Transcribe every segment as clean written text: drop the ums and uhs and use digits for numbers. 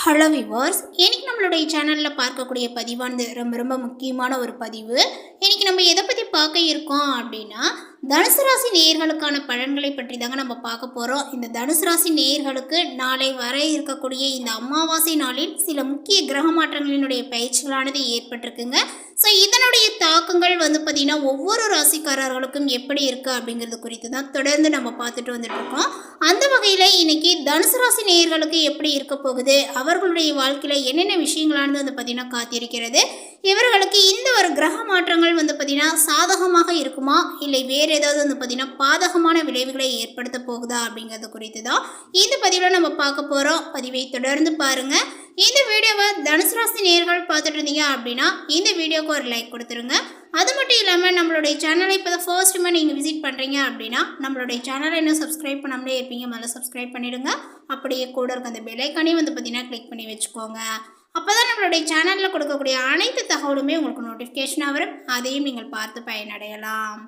Hello viewers, இன்னைக்கு நம்மளுடைய சேனலில் பார்க்கக்கூடிய பதிவானது ரொம்ப முக்கியமான ஒரு பதிவு. இன்னைக்கு நம்ம எதை பற்றி பார்க்க இருக்கோம் அப்படின்னா, தனுசு ராசி நேயர்களுக்கான பலன்களை பற்றி தாங்க நம்ம பார்க்க போகிறோம். இந்த தனுசு ராசி நேயர்களுக்கு நாளை வர இருக்கக்கூடிய இந்த அமாவாசை நாளில் சில முக்கிய கிரக மாற்றங்களினுடைய பயிற்சிகளானது ஏற்பட்டிருக்குங்க. ஸோ இதனுடைய தாக்கங்கள் பார்த்திங்கன்னா ஒவ்வொரு ராசிக்காரர்களுக்கும் எப்படி இருக்குது அப்படிங்கிறது குறித்து தான் தொடர்ந்து நம்ம பார்த்துட்டு வந்துட்டுருக்கோம். அந்த வகையில் இன்றைக்கி தனுசு ராசி நேயர்களுக்கு எப்படி இருக்க போகுது, அவர்களுடைய வாழ்க்கையில் என்னென்ன விஷயங்களானது பார்த்திங்கன்னா காத்திருக்கிறது, இவர்களுக்கு இந்த ஒரு கிரக மாற்றங்கள் பார்த்திங்கன்னா சாதகமாக இருக்குமா இல்லை வேறு ஏதாவது பார்த்திங்கன்னா பாதகமான விளைவுகளை ஏற்படுத்த போகுதா அப்படிங்கிறது குறித்து தான் இந்த பதிவில் நம்ம பார்க்க போகிறோம். பதிவை தொடர்ந்து பாருங்கள். இந்த வீடியோவை தனுசு ராசி நேயர்கள் பார்த்துட்டு இருந்தீங்க அப்படின்னா இந்த வீடியோக்கு ஒரு லைக் கொடுத்துருங்க. அது மட்டும் இல்லாமல் நம்மளுடைய சேனலை இப்போ தான் ஃபர்ஸ்ட் டைமாக நீங்கள் விசிட் பண்ணுறீங்க அப்படின்னா நம்மளுடைய சேனலை இன்னும் சப்ஸ்கிரைப் பண்ணாமலே இருப்பீங்க, முதல்ல சப்ஸ்கிரைப் பண்ணிவிடுங்க. அப்படியே கூட இருக்க அந்த பெல்லைக்கானையும் பார்த்திங்கன்னா கிளிக் பண்ணி வச்சுக்கோங்க. அப்போ தான் நம்மளுடைய சேனலில் கொடுக்கக்கூடிய அனைத்து தகவலுமே உங்களுக்கு நோட்டிஃபிகேஷனாக வரும், அதையும் நீங்கள் பார்த்து பயனடையலாம்.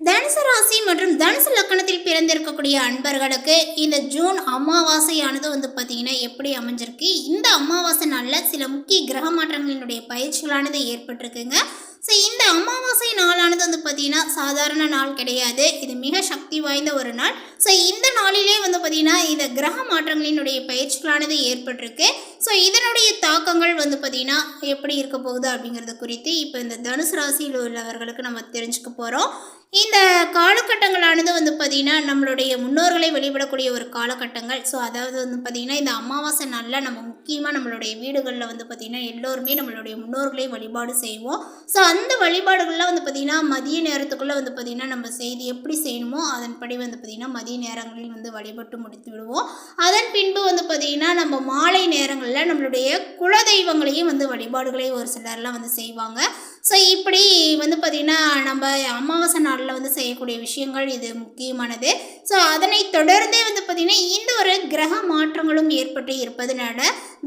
தனுசு ராசி மற்றும் தனுசு லக்கணத்தில் பிறந்திருக்கக்கூடிய அன்பர்களுக்கு இந்த ஜூன் அமாவாசையானது பார்த்திங்கன்னா எப்படி அமைஞ்சிருக்கு, இந்த அமாவாசை நாளில் சில முக்கிய கிரக மாற்றங்களினுடைய பயிற்சிகளானது ஏற்பட்டிருக்குங்க. ஸோ இந்த அமாவாசை நாளானது பார்த்திங்கன்னா சாதாரண நாள் கிடையாது, இது மிக சக்தி வாய்ந்த ஒரு நாள். ஸோ இந்த நாளிலே பார்த்திங்கன்னா இந்த கிரக மாற்றங்களினுடைய பயிற்சிகளானது ஏற்பட்டிருக்கு. ஸோ இதனுடைய தாக்கங்கள் பார்த்திங்கன்னா எப்படி இருக்க போகுது அப்படிங்கிறது குறித்து இப்போ இந்த தனுசு ராசியில் உள்ளவர்களுக்கு நம்ம தெரிஞ்சுக்க போகிறோம். இந்த காலகட்டங்களானது பார்த்திங்கன்னா நம்மளுடைய முன்னோர்களை வழிபடக்கூடிய ஒரு காலகட்டங்கள். ஸோ அதாவது பார்த்திங்கன்னா இந்த அமாவாசை நாளில் நம்ம முக்கியமாக நம்மளுடைய வீடுகளில் பார்த்திங்கன்னா எல்லோருமே நம்மளுடைய முன்னோர்களை வழிபாடு செய்வோம். ஸோ அந்த வழிபாடுகள்லாம் பார்த்திங்கன்னா மதிய நேரத்துக்குள்ளே பார்த்திங்கன்னா நம்ம செய்து எப்படி செய்யணுமோ அதன்படி பார்த்திங்கன்னா மதிய நேரங்களில் வழிபட்டு முடித்து விடுவோம். அதன் பின்பு பார்த்திங்கன்னா நம்ம மாலை நேரங்களில் நம்மளுடைய குலதெய்வங்களையும் வழிபாடுகளை ஒரு சிலர்லாம் செய்வாங்க. ஸோ இப்படி பார்த்திங்கன்னா நம்ம அமாவாசை நாளில் செய்யக்கூடிய விஷயங்கள் இது முக்கியமானது. ஸோ அதனை தொடர்ந்தே பார்த்திங்கன்னா இந்த ஒரு கிரக மாற்றங்களும் ஏற்பட்டு இருப்பதனால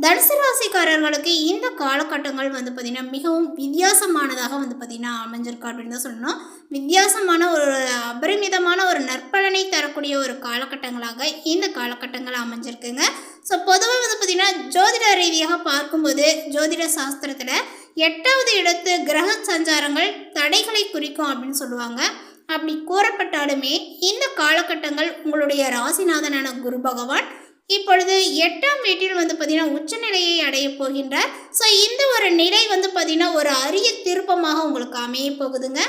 தனுசு ராசிக்காரர்களுக்கு இந்த காலகட்டங்கள் பார்த்திங்கன்னா மிகவும் வித்தியாசமானதாக பார்த்திங்கன்னா அமைஞ்சிருக்கு அப்படின்னு தான் சொல்லணும். வித்தியாசமான ஒரு அபரிமிதமான ஒரு நற்பலனை தரக்கூடிய ஒரு காலகட்டங்களாக இந்த காலகட்டங்கள் அமைஞ்சிருக்குங்க. ஸோ பொதுவாக பார்த்திங்கன்னா ஜோதிட ரீதியாக பார்க்கும்போது ஜோதிட சாஸ்திரத்தில் 8வது இடத்து கிரக சஞ்சாரங்கள் தடைகளை குறிக்கும் அப்படின்னு சொல்லுவாங்க. அப்படி கூறப்பட்டாலுமே இந்த காலகட்டங்கள் உங்களுடைய ராசிநாதனான குரு பகவான் இப்பொழுது 8ஆம் வீட்டில் பார்த்திங்கன்னா உச்சநிலையை அடைய போகின்றார். ஸோ இந்த ஒரு நிலை பார்த்திங்கன்னா ஒரு அரிய திருப்பமாக உங்களுக்கு அமைய போகுதுங்க.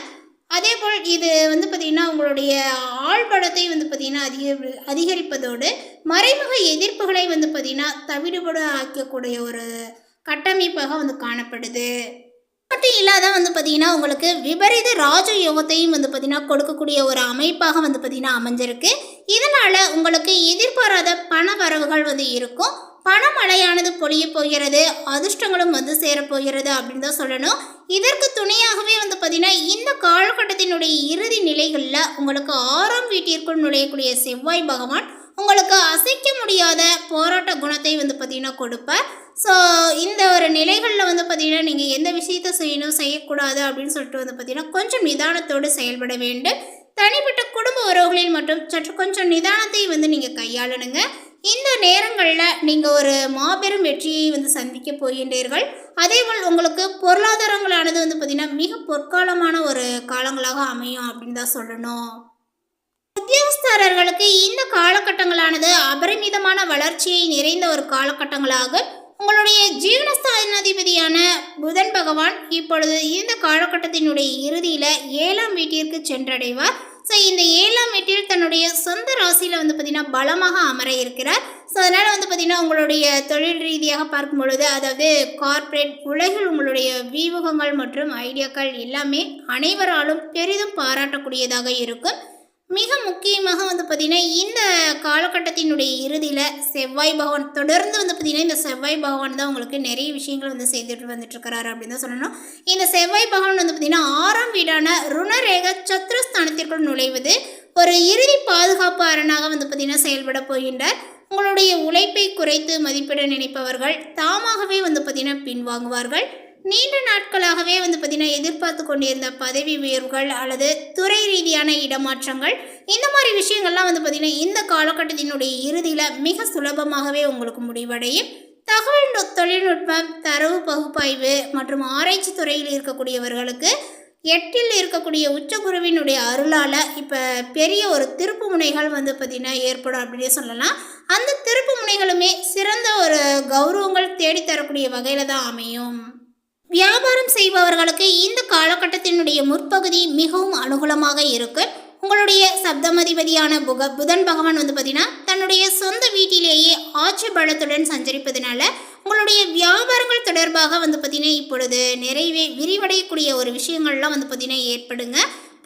அதே போல் இது பார்த்திங்கன்னா உங்களுடைய ஆழ்பலத்தை பார்த்திங்கன்னா அதிகரிப்பதோடு மறைமுக எதிர்ப்புகளை பார்த்திங்கன்னா தவிடுபட ஆக்கக்கூடிய ஒரு கட்டமைப்பாக காணப்படுது. மட்டும் இல்லாத பார்த்திங்கன்னா உங்களுக்கு விபரீத ராஜ யோகத்தையும் பார்த்திங்கன்னா கொடுக்கக்கூடிய ஒரு அமைப்பாக பார்த்திங்கன்னா அமைஞ்சிருக்கு. இதனால் உங்களுக்கு எதிர்பாராத பண வரவுகள் இருக்கும், பணமழையானது பொழிய போகிறது, அதிர்ஷ்டங்களும் சேரப்போகிறது அப்படின்னு தான் சொல்லணும். இதற்கு துணையாகவே பார்த்திங்கன்னா இந்த காலகட்டத்தினுடைய இறுதி நிலைகளில் உங்களுக்கு 6ஆம் வீட்டிற்குள் நுழையக்கூடிய செவ்வாய் பகவான் உங்களுக்கு அசைக்க முடியாத போராட்ட குணத்தை பார்த்திங்கன்னா கொடுப்பார். ஸோ இந்த ஒரு நிலைகளில் பார்த்திங்கன்னா நீங்கள் எந்த விஷயத்தை செய்யணும் செய்யக்கூடாது அப்படின்னு சொல்லிட்டு பார்த்திங்கன்னா கொஞ்சம் நிதானத்தோடு செயல்பட வேண்டும். தனிப்பட்ட குடும்ப உறவுகளில் மட்டும் சற்று கொஞ்சம் நிதானத்தை நீங்கள் கையாளணுங்க. இந்த நேரங்களில் நீங்கள் ஒரு மாபெரும் வெற்றியை சந்திக்க போகின்றீர்கள். அதேபோல் உங்களுக்கு பொருளாதாரங்களானது பார்த்திங்கன்னா மிக பொற்காலமான ஒரு காலங்களாக அமையும் அப்படின்னு தான் சொல்லணும். உத்தியோகஸ்தர்களுக்கு இந்த காலகட்டங்களானது அபரிமிதமான வளர்ச்சியை நிறைந்த ஒரு காலகட்டங்களாக உங்களுடைய ஜீவனஸ்தானாதிபதியான புதன் பகவான் இப்பொழுது இந்த காலகட்டத்தினுடைய இறுதியில் 7ஆம் வீட்டிற்கு சென்றடைவார். ஸோ இந்த 7ஆம் வீட்டில் தன்னுடைய சொந்த ராசியில் பார்த்திங்கன்னா பலமாக அமர இருக்கிறார். ஸோ அதனால் பார்த்திங்கன்னா உங்களுடைய தொழில் ரீதியாக பார்க்கும் பொழுது, அதாவது கார்ப்பரேட் உலகில் உங்களுடைய வியூகங்கள் மற்றும் ஐடியாக்கள் எல்லாமே அனைவராலும் பெரிதும் பாராட்டக்கூடியதாக இருக்கும். மிக முக்கியமாக பார்த்திங்கன்னா இந்த காலகட்டத்தினுடைய இறுதியில் செவ்வாய் பகவான் தொடர்ந்து பார்த்திங்கன்னா இந்த செவ்வாய் பகவான் தான் உங்களுக்கு நிறைய விஷயங்கள் செய்துட்டு வந்துட்டுருக்கிறாரு அப்படின்னு தான் சொல்லணும். இந்த செவ்வாய் பகவான் பார்த்திங்கன்னா 6ஆம் வீடான ருணரேக சத்ருஸ்தானத்திற்குள் நுழைவது ஒரு இறுதி பாதுகாப்பு அரணாக பார்த்திங்கன்னா செயல்பட போகின்றார். உங்களுடைய உழைப்பை குறைத்து மதிப்பிட நினைப்பவர்கள் தாமாகவே பார்த்திங்கன்னா பின்வாங்குவார்கள். நீண்ட நாட்களாகவே பார்த்திங்கன்னா எதிர்பார்த்து கொண்டிருந்த பதவி உயர்வுகள் அல்லது துறை ரீதியான இடமாற்றங்கள் இந்த மாதிரி விஷயங்கள்லாம் பார்த்திங்கன்னா இந்த காலகட்டத்தினுடைய இறுதியில் மிக சுலபமாகவே உங்களுக்கு முடிவடையும். தகவல் தொழில்நுட்பம், தரவு பகுப்பாய்வு மற்றும் ஆராய்ச்சி துறையில் இருக்கக்கூடியவர்களுக்கு 8ல் இருக்கக்கூடிய உச்சகுருவினுடைய அருளால் இப்போ பெரிய ஒரு திருப்பு முனைகள் பார்த்திங்கன்னா ஏற்படும் அப்படின்னே சொல்லலாம். அந்த திருப்பு முனைகளுமே சிறந்த ஒரு கௌரவங்கள் தேடித்தரக்கூடிய வகையில் தான் அமையும். வியாபாரம் செய்பவர்களுக்கு இந்த காலகட்டத்தினுடைய முற்பகுதி மிகவும் அனுகூலமாக இருக்கு. உங்களுடைய சப்தமதிபதியான புதன் பகவான் பார்த்திங்கன்னா தன்னுடைய சொந்த வீட்டிலேயே ஆட்சி பலத்துடன் சஞ்சரிப்பதனால உங்களுடைய வியாபாரங்கள் தொடர்பாக பார்த்திங்கன்னா இப்பொழுது நிறைவே விரிவடையக்கூடிய ஒரு விஷயங்கள்லாம் பார்த்திங்கன்னா ஏற்படுங்க.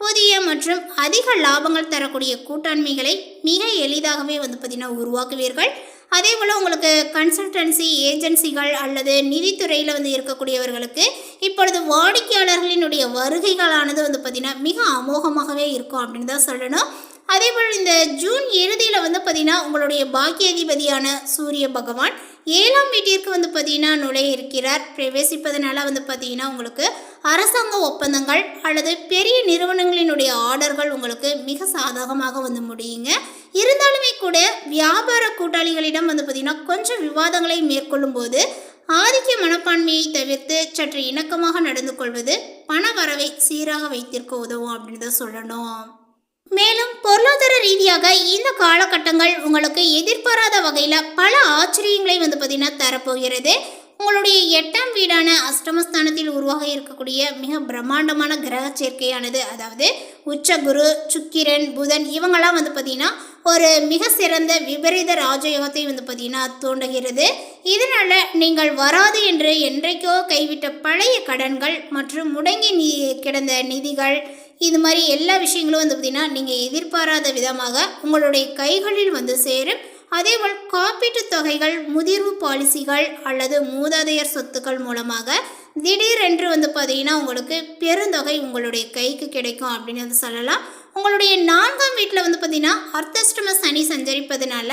புதிய மற்றும் அதிக லாபங்கள் தரக்கூடிய கூட்டாண்மைகளை மிக எளிதாகவே பார்த்திங்கன்னா உருவாக்குவீர்கள். அதே போல் உங்களுக்கு கன்சல்டன்சி ஏஜென்சிகள் அல்லது நிதித்துறையில் இருக்கக்கூடியவர்களுக்கு இப்பொழுது வாடிக்கையாளர்களினுடைய வருகைகளானது பார்த்திங்கன்னா மிக அமோகமாகவே இருக்கும் அப்படின்னு தான் சொல்லணும். அதே போல் இந்த ஜூன் இறுதியில் பார்த்திங்கன்னா உங்களுடைய பாக்கியாதிபதியான சூரிய பகவான் 7ஆம் வீட்டிற்கு பார்த்திங்கன்னா நுழைய இருக்கிறார். பிரவேசிப்பதனால பார்த்திங்கன்னா உங்களுக்கு அரசாங்க ஒப்பந்தங்கள் அல்லது பெரிய நிறுவனங்களினுடைய ஆர்டர்கள் உங்களுக்கு மிக சாதகமாக முடியுங்க. இருந்தாலுமே கூட வியாபார கூட்டாளிகளிடம் பார்த்திங்கன்னா கொஞ்சம் விவாதங்களை மேற்கொள்ளும் போது ஆதிக்க மனப்பான்மையை தவிர்த்து சற்று இணக்கமாக நடந்து கொள்வது பண வரவை சீராக வைத்திருக்க உதவும் அப்படின்னு தான் சொல்லணும். மேலும் பொருளாதார ரீதியாக இந்த காலகட்டங்கள் உங்களுக்கு எதிர்பாராத வகையில் பல ஆச்சரியங்களை பார்த்திங்கன்னா தரப்போகிறது. உங்களுடைய 8ஆம் வீடான அஷ்டமஸ்தானத்தில் உருவாக இருக்கக்கூடிய மிக பிரம்மாண்டமான கிரக சேர்க்கையானது, அதாவது உச்சகுரு, சுக்கிரன், புதன் இவங்கெல்லாம் பார்த்திங்கன்னா ஒரு மிக சிறந்த விபரீத ராஜயோகத்தை பார்த்திங்கன்னா தூண்டுகிறது. இதனால் நீங்கள் வராது என்று என்றைக்கோ கைவிட்ட பழைய கடன்கள் மற்றும் முடங்கி கிடந்த நிதிகள் இது மாதிரி எல்லா விஷயங்களும் பார்த்திங்கன்னா நீங்கள் எதிர்பாராத விதமாக உங்களுடைய கைகளில் சேரும். அதேபோல் காப்பீட்டு தொகைகள், முதிர்வு பாலிசிகள் அல்லது மூதாதையர் சொத்துக்கள் மூலமாக திடீரென்று பார்த்திங்கன்னா உங்களுக்கு பெருந்தொகை உங்களுடைய கைக்கு கிடைக்கும் அப்படின்னு சொல்லலாம். உங்களுடைய 4ஆம் வீட்டில் பார்த்திங்கன்னா அர்த்தஷ்டம சனி சஞ்சரிப்பதனால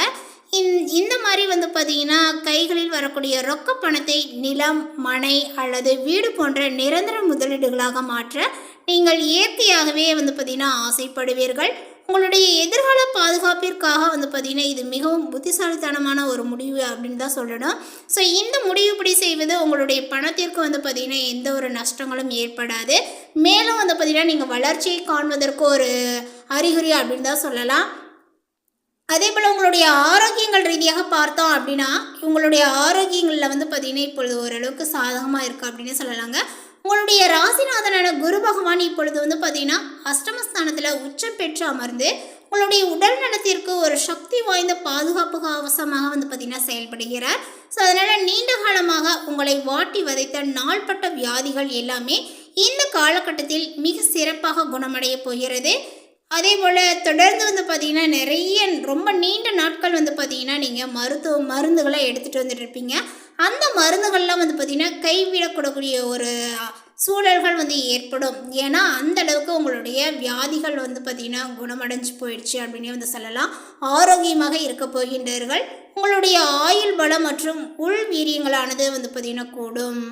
இந்த மாதிரி பார்த்திங்கன்னா கைகளில் வரக்கூடிய ரொக்க பணத்தை நிலம், மனை அல்லது வீடு போன்ற நிரந்தர முதலீடுகளாக மாற்ற நீங்கள் இயற்கையாகவே பார்த்திங்கன்னா ஆசைப்படுவீர்கள். உங்களுடைய எதிர்கால பாதுகாப்பிற்காக பார்த்திங்கன்னா இது மிகவும் புத்திசாலித்தனமான ஒரு முடிவு அப்படின்னு தான் சொல்லணும். ஸோ இந்த முடிவுப்படி செய்வது உங்களுடைய பணத்திற்கு பார்த்திங்கன்னா எந்த ஒரு நஷ்டங்களும் ஏற்படாது. மேலும் பார்த்திங்கன்னா நீங்கள் வளர்ச்சியை காண்பதற்கு ஒரு அறிகுறி அப்படின்னு தான் சொல்லலாம். அதே போல் உங்களுடைய ஆரோக்கியங்கள் ரீதியாக பார்த்தோம் அப்படின்னா உங்களுடைய ஆரோக்கியங்களில் பார்த்திங்கன்னா இப்பொழுது ஓரளவுக்கு சாதகமாக இருக்குது அப்படின்னு சொல்லலாங்க. உங்களுடைய ராசிநாதனான குரு பகவான் இப்பொழுது பார்த்திங்கன்னா அஷ்டமஸ்தானத்தில் உச்சம் பெற்று அமர்ந்து உங்களுடைய உடல் நலத்திற்கு ஒரு சக்தி வாய்ந்த பாதுகாப்பு கவசமாக பார்த்திங்கன்னா செயல்படுகிறார். ஸோ அதனால் நீண்ட காலமாக உங்களை வாட்டி வதைத்த நாள்பட்ட வியாதிகள் எல்லாமே இந்த காலகட்டத்தில் மிக சிறப்பாக குணமடைய போகிறது. அதே போல் தொடர்ந்து பார்த்திங்கன்னா நிறைய ரொம்ப நீண்ட நாட்கள் பார்த்திங்கன்னா நீங்கள் மருந்துகளை எடுத்துகிட்டு வந்துட்டு இருப்பீங்க. அந்த மருந்துகள்லாம் பார்த்திங்கன்னா கைவிடக்கூடக்கூடிய ஒரு சூழல்கள் ஏற்படும். ஏன்னா அந்த அளவுக்கு உங்களுடைய வியாதிகள் பார்த்திங்கன்னா குணமடைஞ்சு போயிடுச்சு அப்படின்னு சொல்லலாம். ஆரோக்கியமாக இருக்க போகின்றீர்கள். உங்களுடைய ஆயுள் பலம் மற்றும் உள் வீரியங்களானது பார்த்திங்கன்னா கூடும்.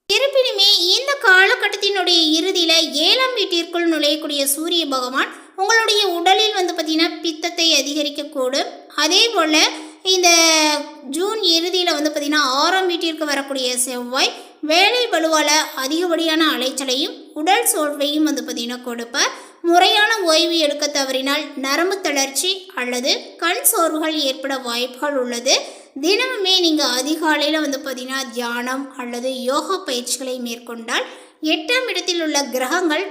இருப்பினுமே இந்த காலகட்டத்தினுடைய இறுதியில் 7ஆம் வீட்டிற்குள் நுழையக்கூடிய சூரிய பகவான் உங்களுடைய உடலில் பார்த்திங்கன்னா பித்தத்தை அதிகரிக்கக்கூடும். அதே போல் இந்த ஜூன் இறுதியில் பார்த்திங்கன்னா 6ஆம் வீட்டிற்கு வரக்கூடிய செவ்வாய் வேலை பளுவால் அதிகப்படியான அலைச்சலையும் உடல் சோர்வையும் பார்த்திங்கன்னா கொடுப்பார். முறையான ஓய்வு எடுக்க தவறினால் நரம்பு தளர்ச்சி அல்லது கண் சோர்வுகள் ஏற்பட வாய்ப்புகள் உள்ளது. தினமுமே நீங்கள் அதிகாலையில் பார்த்திங்கன்னா தியானம் அல்லது யோகா பயிற்சிகளை மேற்கொண்டால் 8ஆம் இடத்தில் உள்ள கிரகங்கள்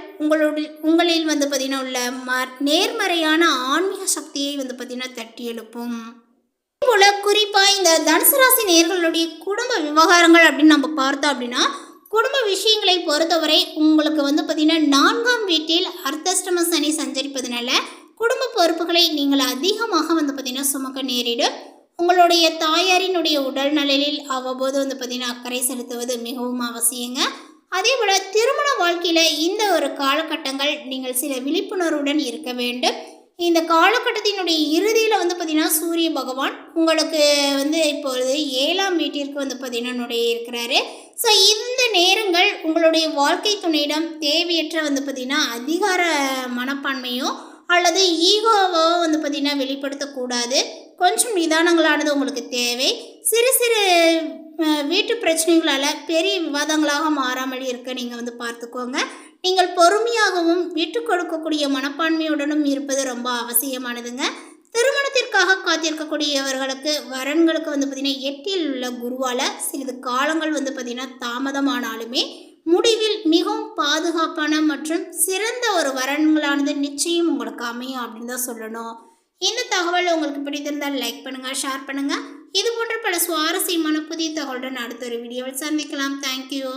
உங்களில் பார்த்திங்கன்னா உள்ள நேர்மறையான ஆன்மீக சக்தியை பார்த்திங்கன்னா தட்டி எழுப்பும். போல குறிப்பாக இந்த தனுசு ராசி நேயர்களுடைய குடும்ப விவகாரங்கள் அப்படின்னு நம்ம பார்த்தோம் அப்படின்னா குடும்ப விஷயங்களை பொறுத்தவரை உங்களுக்கு பார்த்திங்கன்னா 4ஆம் வீட்டில் அர்த்தஷ்டம சனி சஞ்சரிப்பதனால குடும்ப பொறுப்புகளை நீங்கள் அதிகமாக பார்த்திங்கன்னா சுமக்க நேரிடும். உங்களுடைய தாயாரினுடைய உடல் நலனில் அவ்வப்போது பார்த்திங்கன்னா அக்கறை செலுத்துவது மிகவும் அவசியங்க. அதே போல் திருமண வாழ்க்கையில் இந்த ஒரு காலகட்டங்கள் நீங்கள் சில விழிப்புணர்வுடன் இருக்க வேண்டும். இந்த காலகட்டத்தினுடைய இறுதியில் பார்த்திங்கன்னா சூரிய பகவான் உங்களுக்கு இப்பொழுது 7ஆம் வீட்டிற்கு பார்த்திங்கன்னா நுழைய இருக்கிறாரு. ஸோ இந்த நேரங்கள் உங்களுடைய வாழ்க்கை துணையிடம் தேவையற்ற பார்த்திங்கன்னா அதிகார மனப்பான்மையோ அல்லது ஈகோவோ பார்த்திங்கன்னா வெளிப்படுத்தக்கூடாது. கொஞ்சம் நிதானங்களானது உங்களுக்கு தேவை. சிறு சிறு வீட்டு பிரச்சனைகளால் பெரிய விவாதங்களாக மாறாமல் இருக்க நீங்கள் பார்த்துக்கோங்க. நீங்கள் பொறுமையாகவும் விட்டு கொடுக்கக்கூடிய மனப்பான்மையுடனும் இருப்பது ரொம்ப அவசியமானதுங்க. திருமணத்திற்காக காத்திருக்கக்கூடியவர்களுக்கு வரன்களுக்கு பார்த்திங்கன்னா 8இல் உள்ள குருவால் சிறிது காலங்கள் பார்த்திங்கன்னா தாமதமானாலுமே முடிவில் மிகவும் பாதுகாப்பான மற்றும் சிறந்த ஒரு வரன்களானது நிச்சயம் உங்களுக்கு அமையும் அப்படின்னு தான் சொல்லணும். இந்த தகவல் உங்களுக்கு பிடித்திருந்தால் லைக் பண்ணுங்கள், ஷேர் பண்ணுங்கள். இது போன்ற பல சுவாரஸ்யமான புதிய தகவலுடன் அடுத்த ஒரு வீடியோவில் சந்திக்கலாம். தேங்க்யூ.